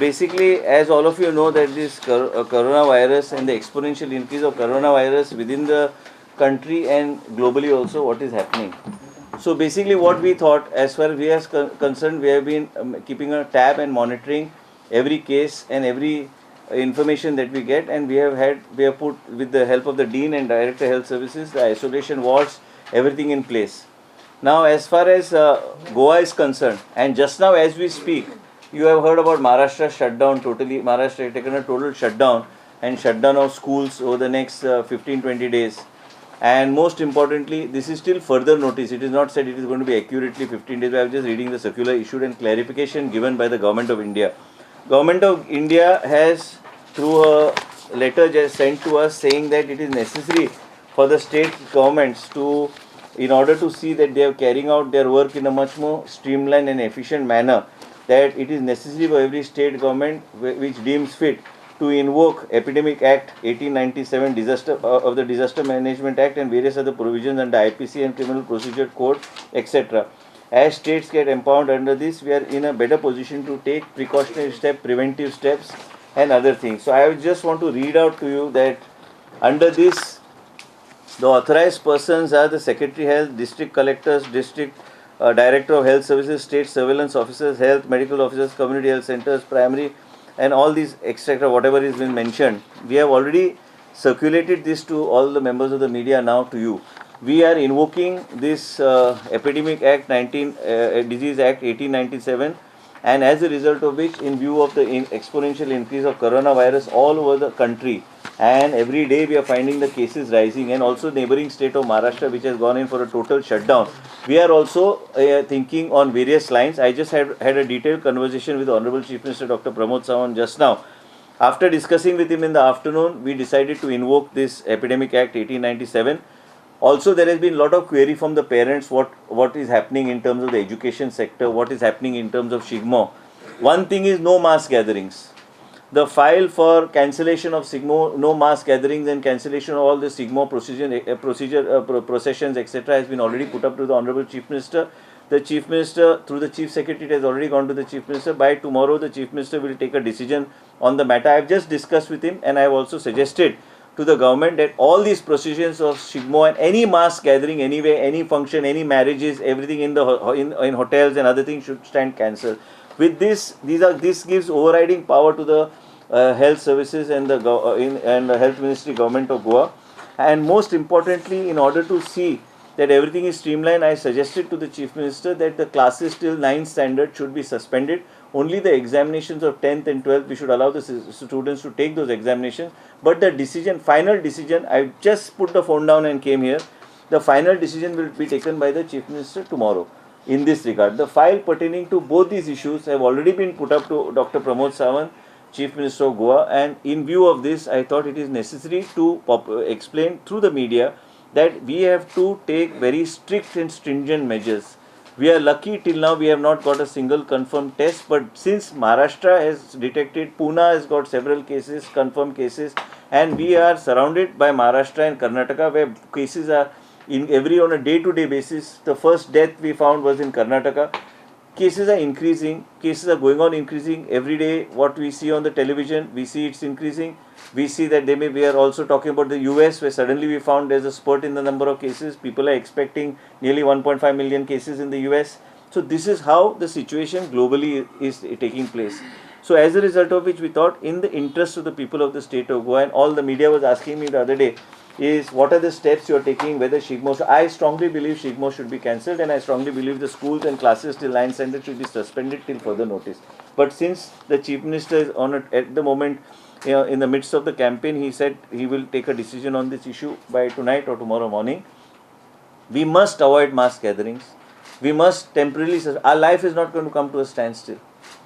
basically, as all of you know, that this coronavirus and the exponential increase of coronavirus within the country and globally also, what is happening. So basically what we thought, as far as we are concerned, we have been keeping a tab and monitoring every case and every information that we get, and we have put, with the help of the Dean and Director Health Services, the isolation wards, everything in place. Now as far as Goa is concerned, and just now as we speak, you have heard about Maharashtra shutdown totally. Maharashtra has taken a total shutdown and shutdown of schools over the next 15-20 days. And most importantly, this is still further notice. It is not said it is going to be accurately 15 days. I am just reading the circular issued and clarification given by the Government of India. Government of India has, through a letter just sent to us, saying that it is necessary for the state governments to, in order to see that they are carrying out their work in a much more streamlined and efficient manner, that it is necessary for every state government which deems fit to invoke Epidemic Act 1897 of the Disaster Management Act and various other provisions under IPC and Criminal Procedure Code, etc. As states get empowered under this, we are in a better position to take precautionary steps, preventive steps and other things. So I just want to read out to you that under this, the authorized persons are the Secretary Health, District Collectors, District Director of Health Services, State Surveillance Officers, Health, Medical Officers, Community Health Centers, Primary, and all these etc. whatever is been mentioned. We have already circulated this to all the members of the media now to you. We are invoking this Epidemic Act Disease Act 1897, and as a result of which, in view of the exponential increase of coronavirus all over the country, and every day we are finding the cases rising, and also neighboring state of Maharashtra, which has gone in for a total shutdown, we are also thinking on various lines. I just had a detailed conversation with the Honorable Chief Minister Dr. Pramod Sawant just now. After discussing with him in the afternoon, we decided to invoke this Epidemic Act 1897. Also, there has been a lot of query from the parents what is happening in terms of the education sector, what is happening in terms of SIGMO. One thing is no mass gatherings. The file for cancellation of SIGMO, no mass gatherings and cancellation of all the SIGMO processions, etc. has been already put up to the Honorable Chief Minister. The Chief Minister, through the Chief Secretary, has already gone to the Chief Minister. By tomorrow, the Chief Minister will take a decision on the matter. I have just discussed with him, and I have also suggested to the government that all these procedures of SIGMO and any mass gathering anyway, any function, any marriages, everything in hotels and other things should stand cancelled. With this, this gives overriding power to the health services and the health ministry, government of Goa. And most importantly, in order to see that everything is streamlined, I suggested to the Chief Minister that the classes till 9th standard should be suspended. Only the examinations of 10th and 12th, we should allow the students to take those examinations. But the decision, final decision, I just put the phone down and came here. The final decision will be taken by the Chief Minister tomorrow in this regard. The file pertaining to both these issues have already been put up to Dr. Pramod Sawant, Chief Minister of Goa, and in view of this, I thought it is necessary to explain through the media that we have to take very strict and stringent measures. We are lucky till now we have not got a single confirmed test, but since Maharashtra has detected, Pune has got several cases, confirmed cases, and we are surrounded by Maharashtra and Karnataka where cases are on a day-to-day basis. The first death we found was in Karnataka. Cases are increasing, cases are going on increasing every day. What we see on the television, we see it's increasing. We see that we are also talking about the US, where suddenly we found there's a spurt in the number of cases. People are expecting nearly 1.5 million cases in the US. So this is how the situation globally is taking place. So as a result of which, we thought in the interest of the people of the state of Goa, and all the media was asking me the other day, is what are the steps you are taking, whether SIGMO. I strongly believe SIGMO should be cancelled, and I strongly believe the schools and classes till 9th standard should be suspended till further notice. But since the Chief Minister is on it at the moment, in the midst of the campaign, he said he will take a decision on this issue by tonight or tomorrow morning. We must avoid mass gatherings. We must temporarily, our life is not going to come to a standstill.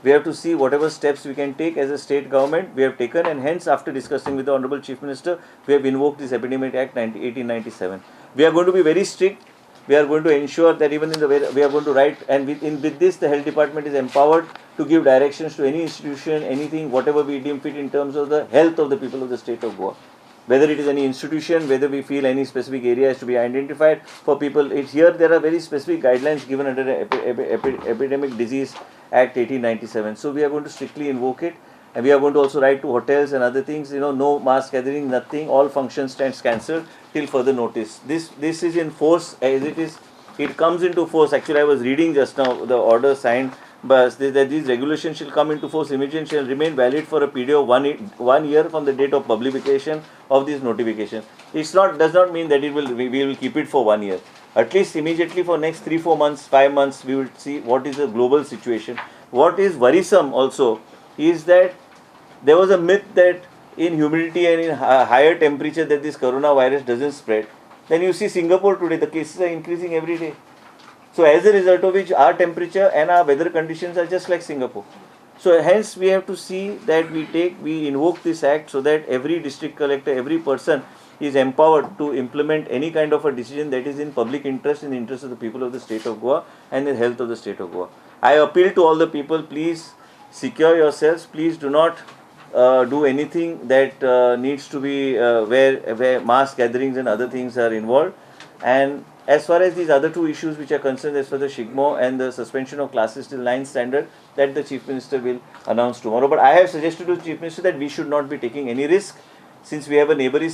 We have to see whatever steps we can take as a state government, we have taken, and hence after discussing with the Honorable Chief Minister, we have invoked this Epidemic Act 1897. We are going to be very strict. We are going to ensure that even in the way we are going to write, and with this the health department is empowered to give directions to any institution, anything, whatever we deem fit in terms of the health of the people of the state of Goa. Whether it is any institution, whether we feel any specific area has to be identified for people. Here there are very specific guidelines given under the Epidemic Disease Act 1897. So we are going to strictly invoke it. and we are going to also write to hotels and other things, no mass gathering, nothing, all functions stands cancelled till further notice. This is in force as it is. It comes into force. Actually, I was reading just now the order signed, but that these regulations shall come into force immediately, shall remain valid for a period of 1 year from the date of publication of this notification. Does not mean that we will keep it for 1 year. At least immediately for next 3-4 months, 5 months, we will see what is the global situation. What is worrisome also is that there was a myth that in humidity and in higher temperature that this coronavirus doesn't spread. Then you see Singapore today, the cases are increasing every day. So as a result of which our temperature and our weather conditions are just like Singapore. So hence we have to see that we invoke this act so that every district collector, every person is empowered to implement any kind of a decision that is in public interest, in the interest of the people of the state of Goa and the health of the state of Goa. I appeal to all the people, please secure yourselves, please do not do anything that needs to be where mass gatherings and other things are involved. And as far as these other two issues which are concerned, as for the SHIGMO and the suspension of classes till 9th standard, that the Chief Minister will announce tomorrow. But I have suggested to the Chief Minister that we should not be taking any risk, since we have a neighboring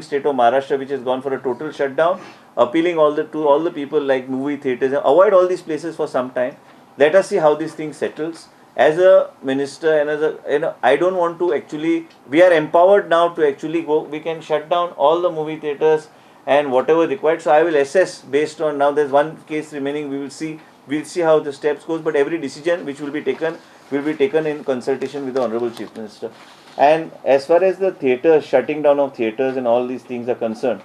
state of Maharashtra which has gone for a total shutdown, appealing to all the people like movie theatres, avoid all these places for some time. Let us see how this thing settles. As a minister and I don't want to actually, we are empowered now to actually go, we can shut down all the movie theatres and whatever required. So I will assess based on, now there's one case remaining, we'll see how the steps goes, but every decision which will be taken in consultation with the Honorable Chief Minister. And as far as the theatre, shutting down of theatres and all these things are concerned,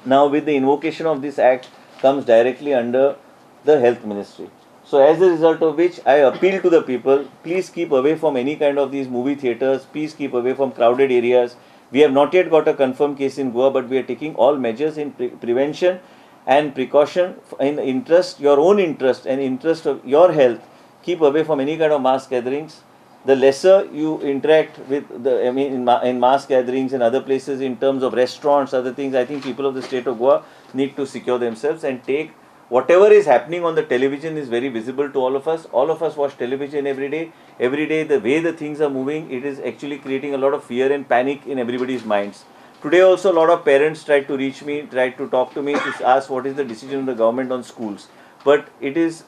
now with the invocation of this act comes directly under the Health Ministry. So as a result of which I appeal to the people, please keep away from any kind of these movie theatres, please keep away from crowded areas. We have not yet got a confirmed case in Goa, but we are taking all measures in prevention and precaution in your own interest and interest of your health. Keep away from any kind of mass gatherings. The lesser you interact with in mass gatherings and other places in terms of restaurants, other things, I think people of the state of Goa need to secure themselves and take whatever is happening on the television is very visible to all of us. All of us watch television every day. Every day, the way the things are moving, it is actually creating a lot of fear and panic in everybody's minds. Today also, a lot of parents tried to reach me, tried to talk to me to ask what is the decision of the government on schools. But it is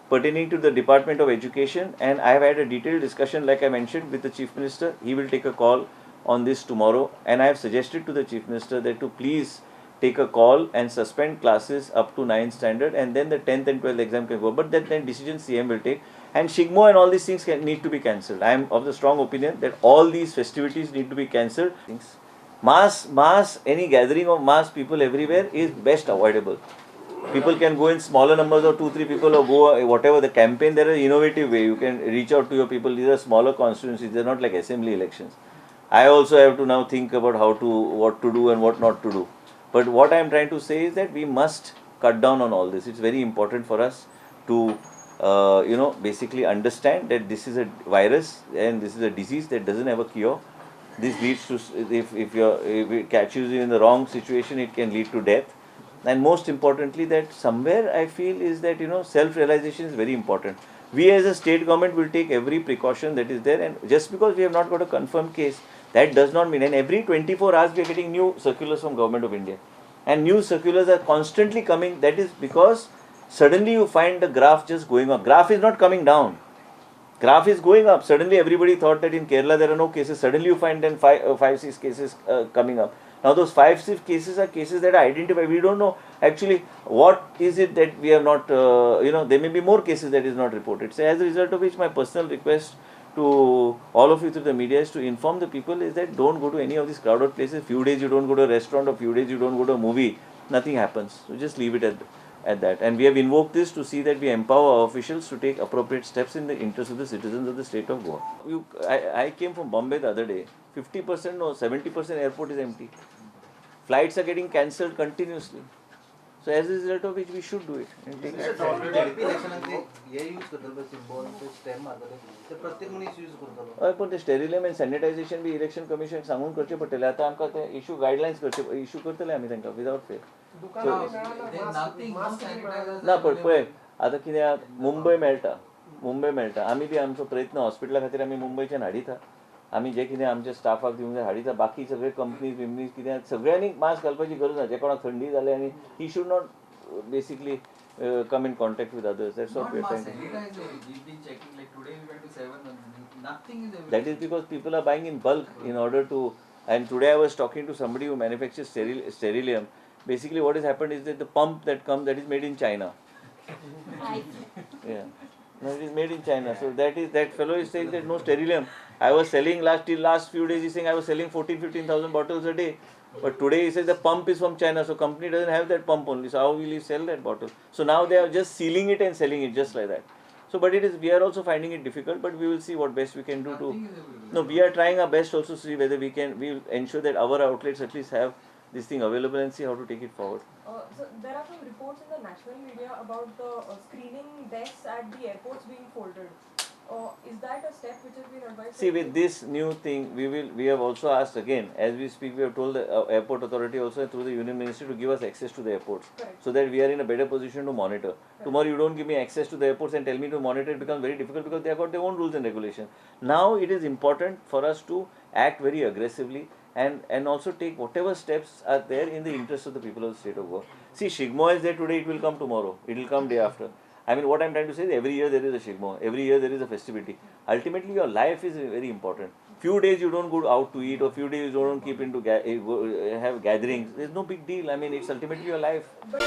pertaining to the Department of Education, and I have had a detailed discussion, like I mentioned, with the Chief Minister. He will take a call on this tomorrow, and I have suggested to the Chief Minister that to please take a call and suspend classes up to 9th standard, and then the 10th and 12th exam can go. But then decision CM will take, and SHIGMO and all these things need to be cancelled. I am of the strong opinion that all these festivities need to be cancelled. Any gathering of mass people everywhere is best avoidable. People can go in smaller numbers of 2-3 people or go whatever the campaign. There is an innovative way you can reach out to your people. These are smaller constituencies. They are not like assembly elections. I also have to now think about what to do and what not to do. But what I am trying to say is that we must cut down on all this. It's very important for us to basically understand that this is a virus and this is a disease that doesn't have a cure. This leads to, if it catches you in the wrong situation, it can lead to death. And most importantly, that somewhere I feel is that self-realization is very important. We as a state government will take every precaution that is there, and just because we have not got a confirmed case, that does not mean, and every 24 hours we are getting new circulars from Government of India, and new circulars are constantly coming. That is because suddenly you find the graph just going up. Graph is not coming down. Graph is going up. Suddenly everybody thought that in Kerala there are no cases. Suddenly you find then 5-6 cases coming up. Now those 5-6 cases are cases that are identified. We don't know actually what is it that we have not, there may be more cases that is not reported. So as a result of which my personal request to all of you through the media is to inform the people is that don't go to any of these crowded places. Few days you don't go to a restaurant, or few days you don't go to a movie. Nothing happens. So just leave it at that. And we have invoked this to see that we empower our officials to take appropriate steps in the interest of the citizens of the state of Goa. I came from Bombay the other day. 50% or 70% airport is empty. Flights are getting cancelled continuously. So as a result of which we should do it. पण ते Sterillium and sanitisation by election commission सांगून करचे पडटले. आता आमकां ते issue guidelines करचे issue करतले आमी तांकां विदाउट फेल. ना पळय आतां कित्याक मुंबय मेळटा आमी बी आमचो प्रयत्न हॉस्पिटला खातीर आमी मुंबयच्यान हाडिता. आमी जे कितें आमच्या स्टाफाक दिवंक जाय हाडीत बाकी सगळे कंपनीज बिमनीज कितें सगळ्यांनी मास्क घालपाची गरज ना. जे कोणाक थंडी जाली आनी he should not basically come in contact with others. That's what Not we are trying mask, to do. sanitizer. We've been checking, like today we went to 7, nothing is available. That is because people are buying in bulk in order to. And today I was talking to somebody who manufactures sterilium. Basically, what has happened is that the pump that comes, that is made in China. Yeah, no, it is made in China. So that fellow is saying that no sterilium. I was selling last few days. He's saying I was selling 14,000-15,000 bottles a day. But today he says the pump is from China, so company doesn't have that pump only. So how will he sell that bottle? So now they are just sealing it and selling it just like that. So, but it is, we are also finding it difficult, but we will see what best we can do Nothing is available. No, we are trying our best also to see whether we will ensure that our outlets at least have this thing available and see how to take it forward. So there are some reports in the national media about the screening desks at the airports being folded. Is that a step which has been advised? See, with this new thing, we have also asked again, as we speak, we have told the airport authority also through the union ministry to give us access to the airports. Correct. So that we are in a better position to monitor. Correct. Tomorrow you don't give me access to the airports and tell me to monitor, it becomes very difficult because they have got their own rules and regulations. Now it is important for us to act very aggressively and also take whatever steps are there in the interest of the people of the state of Goa. See, Shigmo is there today, it will come tomorrow, it will come day after. I mean, what I'm trying to say is every year there is a Shigmo, every year there is a festivity. Ultimately, your life is very important. Few days you don't go out to eat, or few days you don't keep into have gatherings. There's no big deal. I mean, it's ultimately your life. But